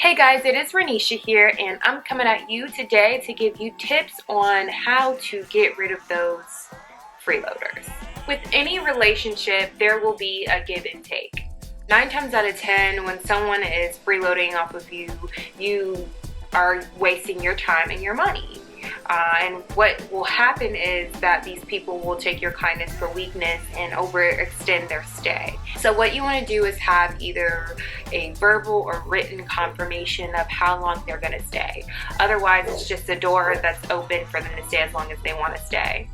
Hey guys, it is Renisha here, and I'm coming at you today to give you tips on how to get rid of those freeloaders. With any relationship, there will be a give and take. 9 times out of 10, when someone is freeloading off of you, you are wasting your time and your money. And what will happen is that these people will take your kindness for weakness and overextend their stay. So what you want to do is have either a verbal or written confirmation of how long they're going to stay. Otherwise, it's just a door that's open for them to stay as long as they want to stay.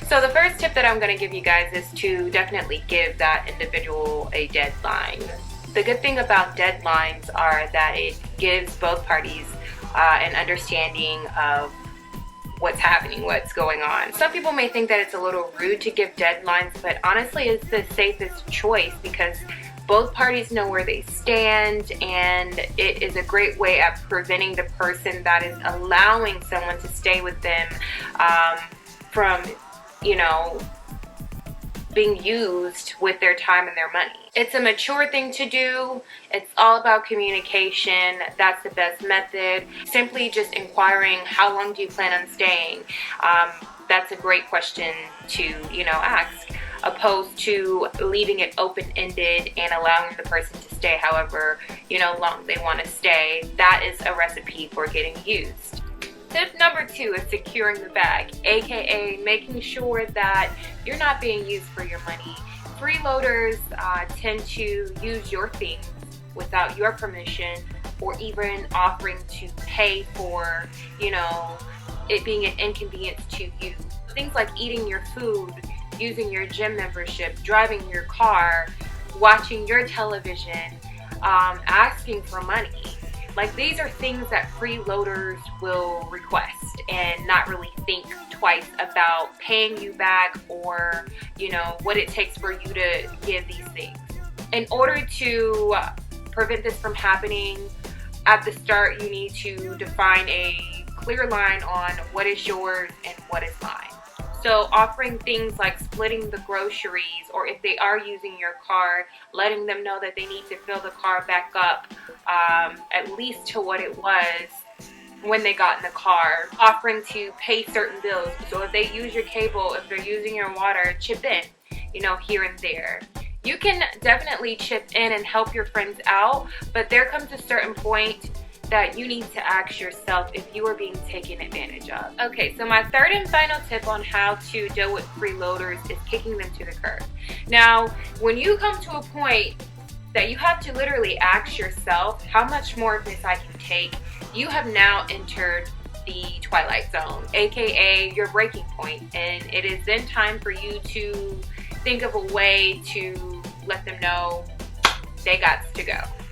So the first tip that I'm going to give you guys is to definitely give that individual a deadline. The good thing about deadlines are that it gives both parties an understanding of what's happening, what's going on. Some people may think that it's a little rude to give deadlines, but honestly it's the safest choice because both parties know where they stand, and it is a great way at preventing the person that is allowing someone to stay with them from, being used with their time and their money. It's a mature thing to do. It's all about communication. That's the best method. Simply just inquiring, how long do you plan on staying? That's a great question to, ask, opposed to leaving it open-ended and allowing the person to stay however, long they want to stay. That is a recipe for getting used. Tip number 2 is securing the bag, aka making sure that you're not being used for your money. Freeloaders tend to use your things without your permission, or even offering to pay for, it being an inconvenience to you. Things like eating your food, using your gym membership, driving your car, watching your television, asking for money. Like, these are things that freeloaders will request and not really think twice about paying you back or, what it takes for you to give these things. In order to prevent this from happening, at the start you need to define a clear line on what is yours and what is mine. So offering things like splitting the groceries, or if they are using your car, letting them know that they need to fill the car back up at least to what it was when they got in the car. Offering to pay certain bills. So if they use your cable, if they're using your water, chip in, here and there. You can definitely chip in and help your friends out, but there comes a certain point that you need to ask yourself if you are being taken advantage of. Okay, so my third and final tip on how to deal with freeloaders is kicking them to the curb. Now, when you come to a point that you have to literally ask yourself, how much more of this I can take, you have now entered the twilight zone, aka your breaking point, and it is then time for you to think of a way to let them know they got to go.